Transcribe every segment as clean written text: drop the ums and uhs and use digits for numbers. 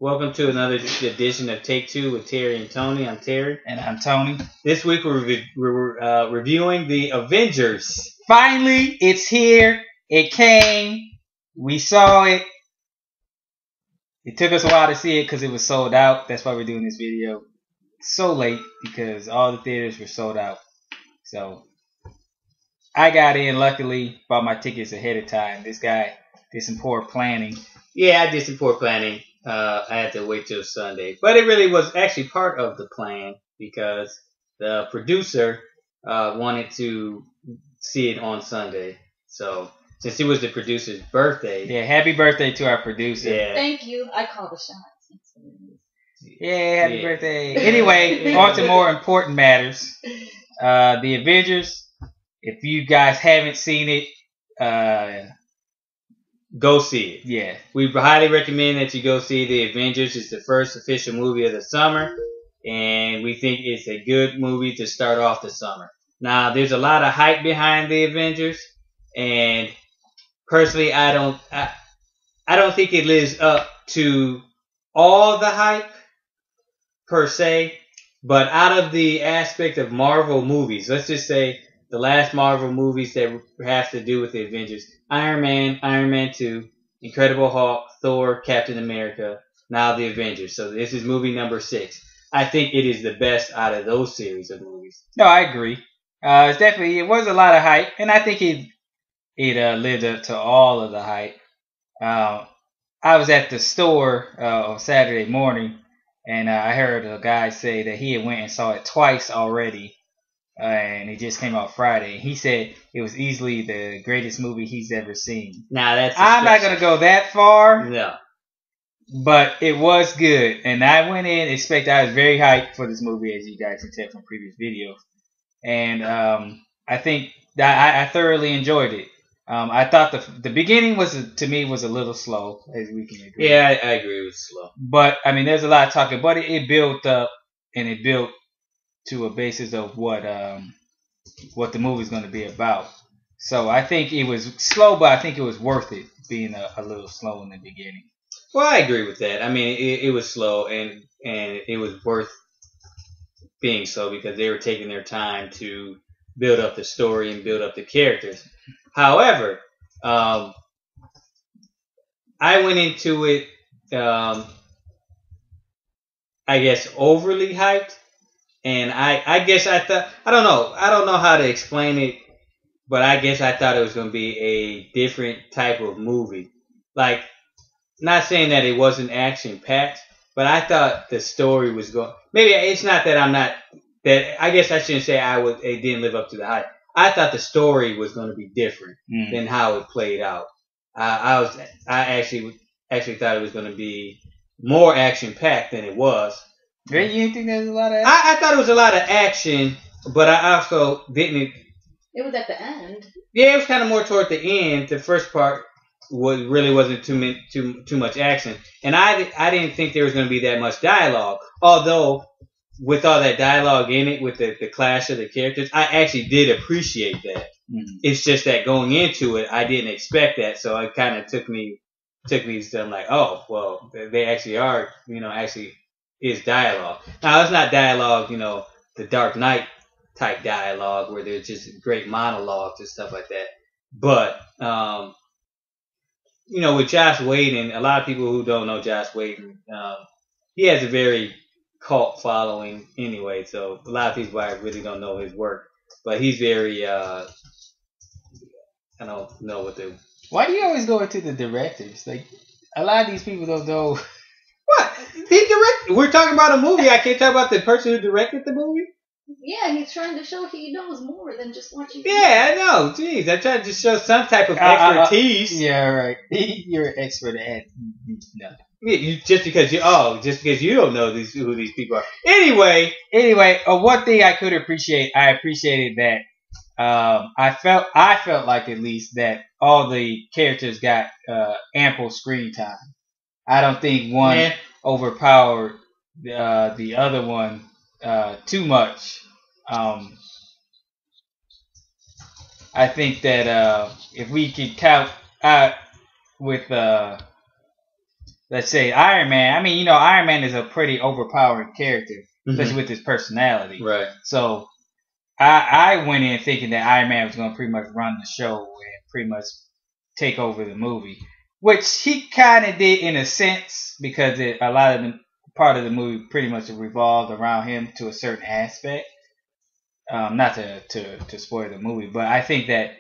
Welcome to another edition of Take Two with Terry and Tony. I'm Terry. And I'm Tony. This week we're reviewing the Avengers. Finally, it's here. It came. We saw it. It took us a while to see it because it was sold out. That's why we're doing this video so late, because all the theaters were sold out. So I got in, luckily, bought my tickets ahead of time. This guy did some poor planning. Yeah, I did some poor planning. I had to wait till Sunday. But it really was actually part of the plan because the producer wanted to see it on Sunday. So since it was the producer's birthday. Yeah, happy birthday to our producer. Yeah. Thank you. I call the shots. Yeah, happy birthday. Anyway, on to more important matters. The Avengers. If you guys haven't seen it, go see it. Yeah. We highly recommend that you go see The Avengers. It's the first official movie of the summer, and we think it's a good movie to start off the summer. Now, there's a lot of hype behind The Avengers, and personally, I don't think it lives up to all the hype, per se, but out of the aspect of Marvel movies, let's just say the last Marvel movies that have to do with the Avengers: Iron Man, Iron Man 2, Incredible Hulk, Thor, Captain America, now the Avengers. So this is movie number 6. I think it is the best out of those series of movies. No, I agree. It was a lot of hype, and I think it lived up to all of the hype. I was at the store on Saturday morning, and I heard a guy say that he had went and saw it twice already. And it just came out Friday. He said it was easily the greatest movie he's ever seen. Now I'm not gonna go that far. No, but it was good, and I went in I was very hyped for this movie, as you guys can tell from previous videos. And I think that I thoroughly enjoyed it. I thought the beginning was a little slow, as we can agree. Yeah, I agree. It was slow. But I mean, there's a lot of talking, but it built up, and it built to a basis of what the movie's going to be about. So I think it was slow, but I think it was worth it being a little slow in the beginning. Well, I agree with that. I mean, it was slow, and it was worth being slow because they were taking their time to build up the story and build up the characters. However, I went into it, I guess, overly hyped. And I guess I thought, I don't know how to explain it, but I guess I thought it was going to be a different type of movie. Like, not saying that it wasn't action packed, but I thought the story was going. Maybe it's not that I guess I shouldn't say it didn't live up to the hype. I thought the story was going to be different than how it played out. I actually thought it was going to be more action packed than it was. Really? You think there's a lot of action? I thought it was a lot of action, but I also didn't. It was at the end. Yeah, it was kind of more toward the end. The first part wasn't too much action, and I didn't think there was going to be that much dialogue. Although with all that dialogue in it, with the clash of the characters, I actually did appreciate that. Mm-hmm. It's just that going into it, I didn't expect that, so it kind of took me to I'm like, oh well, they actually are, actually. Is dialogue. Now, it's not dialogue, the Dark Knight type dialogue where there's just great monologues and stuff like that. But, with Joss Whedon, a lot of people who don't know Joss Whedon, he has a very cult following anyway. So a lot of people really don't know his work. But he's very, I don't know what the... Why do you always go into the directors? Like, a lot of these people don't know... What? He directed. We're talking about a movie. I can't talk about the person who directed the movie. Yeah, he's trying to show he knows more than just watching. Yeah, I know. Jeez, I'm trying to just show some type of expertise. Yeah, right. You're an expert at nothing. Yeah, just because you don't know who these people are. Anyway, one thing I could appreciate, I appreciated that. I felt like at least that all the characters got ample screen time. I don't think one overpowered the other one too much. I think that if we could count with let's say Iron Man. I mean, you know, Iron Man is a pretty overpowering character, especially with his personality. Right. So I went in thinking that Iron Man was going to pretty much run the show and pretty much take over the movie, which he kind of did in a sense because a lot of the part of the movie pretty much revolved around him to a certain aspect. Not to spoil the movie, but I think that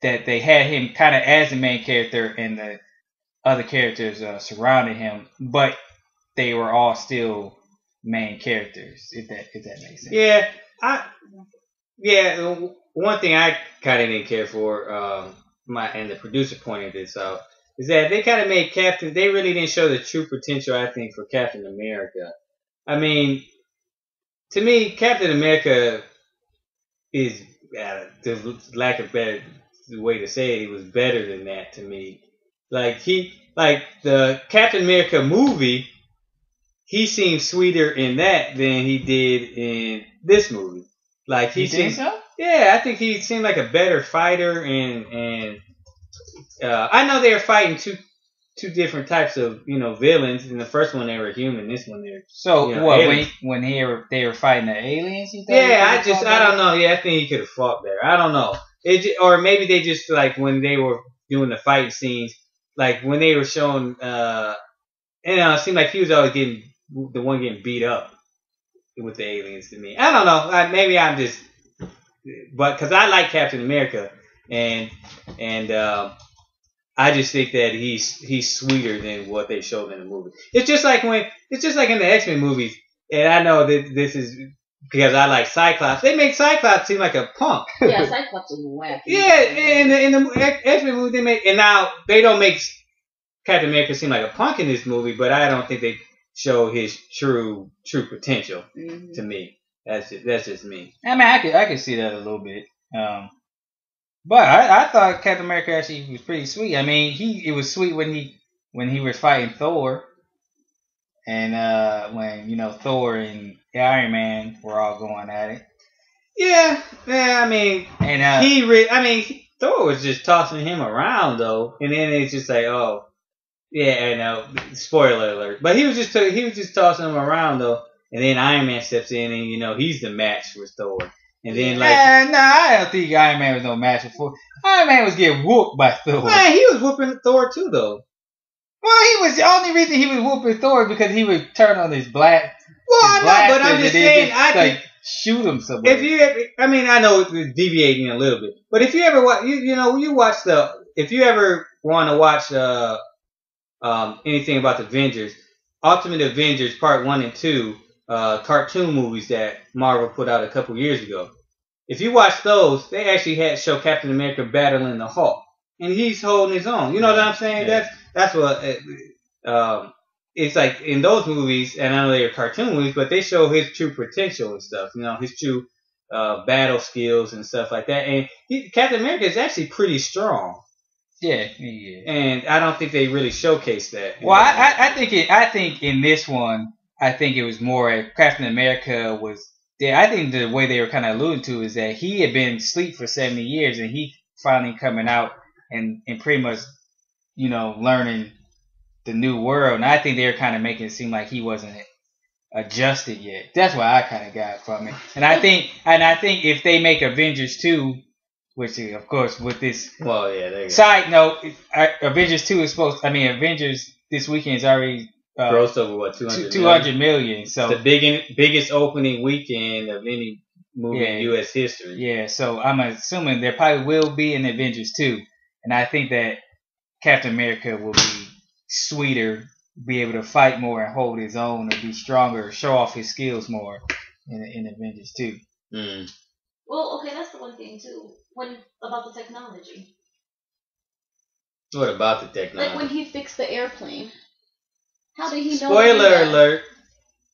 they had him kind of as the main character and the other characters surrounding him, but they were all still main characters. If that makes sense. Yeah, one thing I kind of didn't care for, and the producer pointed this out, is that they kind of made Captain. They really didn't show the true potential, I think, for Captain America. I mean, to me, Captain America is, the lack of better way to say it, he was better than that to me. Like the Captain America movie, he seemed sweeter in that than he did in this movie. Like he seemed, so? Yeah, I think he seemed like a better fighter, and I know they were fighting two different types of villains. In the first one they were human. This one they're when they were fighting the aliens? You thought I don't know. Yeah, I think he could have fought better. I don't know. Or maybe they just like when they were doing the fight scenes, like when they were showing, it seemed like he was always getting the one getting beat up with the aliens to me. I don't know. Maybe I'm just, but because I like Captain America, and I just think that he's sweeter than what they showed in the movie. It's just like in the X-Men movies, and I know that this is because I like Cyclops. They make Cyclops seem like a punk. Yeah, Cyclops is wacky. Yeah, in the X-Men movie and now they don't make Captain America seem like a punk in this movie, but I don't think they show his true potential to me. That's just me. I mean, I could see that a little bit. But I thought Captain America actually was pretty sweet. I mean, it was sweet when he was fighting Thor, and when Thor and Iron Man were all going at it. Yeah. I mean, and Thor was just tossing him around though, and then it's just like, oh, yeah, spoiler alert. But he was just tossing him around though, and then Iron Man steps in, and he's the match for Thor. And then I don't think Iron Man was no match for. Iron Man was getting whooped by Thor. Man, he was whooping Thor too, though. Well, he was the only reason he was whooping Thor because he would turn on his black. Well, I know, but I'm just saying, I think shoot him somewhere. I know it's deviating a little bit, but if you ever watch, if you ever want to watch anything about the Avengers, Ultimate Avengers Part 1 and 2. Cartoon movies that Marvel put out a couple years ago. If you watch those, they actually show Captain America battling the Hulk, and he's holding his own. You know what I'm saying? Yeah. That's what it's like in those movies. And I know they're cartoon movies, but they show his true potential and stuff. His true battle skills and stuff like that. And Captain America is actually pretty strong. Yeah, he is. And I don't think they really showcase that. Well, I think in this one. I think it was more Captain America was. Yeah, I think the way they were kind of alluding to is that he had been asleep for 70 years and he finally coming out and pretty much, learning the new world. And I think they were kind of making it seem like he wasn't adjusted yet. That's what I kind of got from it. And I think if they make Avengers 2, which is, of course, with this. Well, yeah. There you side note, Avengers 2 is Avengers this weekend is already. Grossed over what 200 million. So it's the biggest opening weekend of any movie in U.S. history. Yeah, so I'm assuming there probably will be an Avengers 2, and I think that Captain America will be sweeter, be able to fight more and hold his own, or be stronger, show off his skills more in Avengers 2. Mm. Well, okay, that's the one thing too. About the technology. What about the technology? Like when he fixed the airplane. How did he know? Spoiler alert.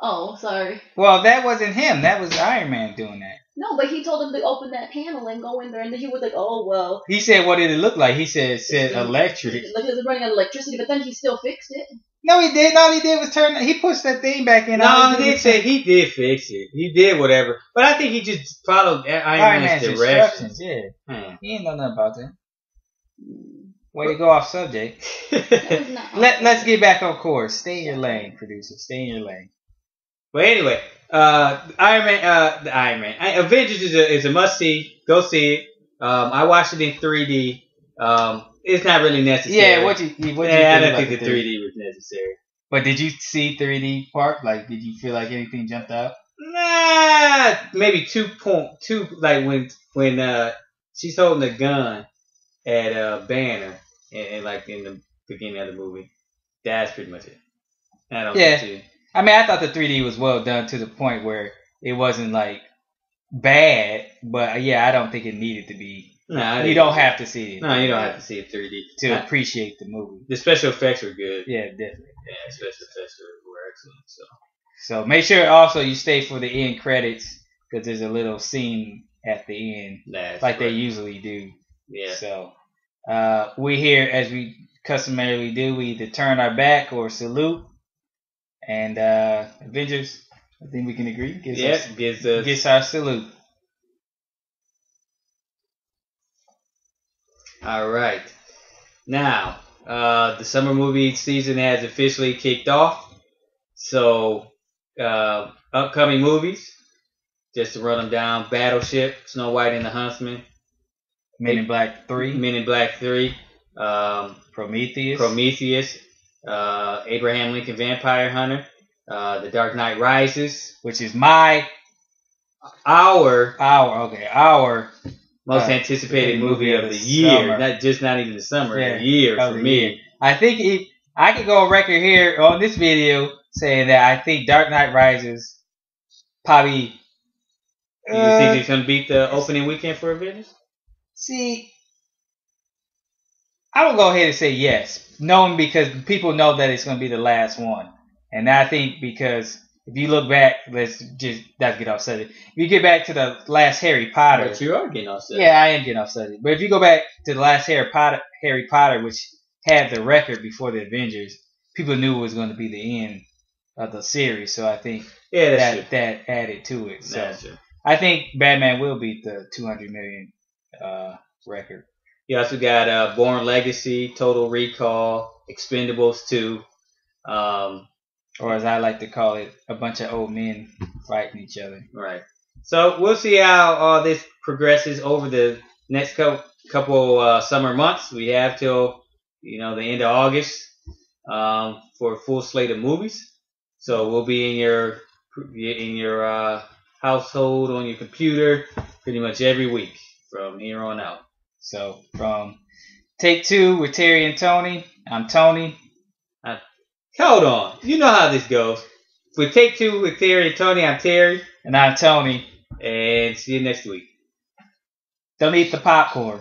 Oh, sorry. Well, that wasn't him. That was Iron Man doing that. No, but he told him to open that panel and go in there, and then he was like, "Oh well." He said, "What did it look like?" He said electric. Like it was running on electricity, but then he still fixed it. No, he did. All he did was turn. He pushed that thing back in. No, he said he did fix it. He did whatever, but I think he just followed Iron Man's directions. Yeah, He didn't know nothing about that. Way to go off subject. was not Let's get back on course. Stay in your lane, producer. Stay in your lane. But anyway, Iron Man. Avengers is a must see. Go see it. I watched it in 3D. It's not really necessary. Yeah, what you think I don't about think the 3D was necessary. But did you see 3D part? Like, did you feel like anything jumped out? Nah, maybe 2.2. Like when she's holding a gun at Banner, and like in the beginning of the movie. That's pretty much it. I don't think too. I mean, I thought the 3D was well done to the point where it wasn't like bad, but yeah, I don't think it needed to be. No, you don't have to see it. No, you don't have to see it 3D to appreciate the movie. The special effects were good. Yeah, definitely. Yeah, special effects were excellent. So make sure also you stay for the end credits because there's a little scene at the end, they usually do. Yeah. So we here, as we customarily do, we either turn our back or salute. And Avengers, I think we can agree, gives our salute. All right. Now, the summer movie season has officially kicked off. So, upcoming movies, just to run them down: Battleship, Snow White and the Huntsman, Men in Black 3, Prometheus, Abraham Lincoln Vampire Hunter, The Dark Knight Rises, which is our most anticipated movie of the year. Summer. Not even the summer, the year for me. I think I could go on record here on this video saying that I think Dark Knight Rises probably. You think it's gonna beat the opening weekend for Avengers? See, I will go ahead and say yes, knowing because people know that it's gonna be the last one, and I think because if you look back, let's get off subject. If you get back to the last Harry Potter, but you are getting off subject. Yeah, I am getting off subject. But if you go back to the last Harry Potter, which had the record before the Avengers, people knew it was going to be the end of the series. So I think that added to it. So I think Batman will beat the 200 million record. You also got Born Legacy, Total Recall, Expendables 2. Or as I like to call it, a bunch of old men fighting each other. Right. So we'll see how all this progresses over the next couple summer months. We have till the end of August for a full slate of movies. So we'll be in your household on your computer pretty much every week from here on out. So from Take2 with Terry and Tony, I'm Tony. Hold on. You know how this goes. For Take2 with Terry and Tony, I'm Terry. And I'm Tony. And see you next week. Don't eat the popcorn.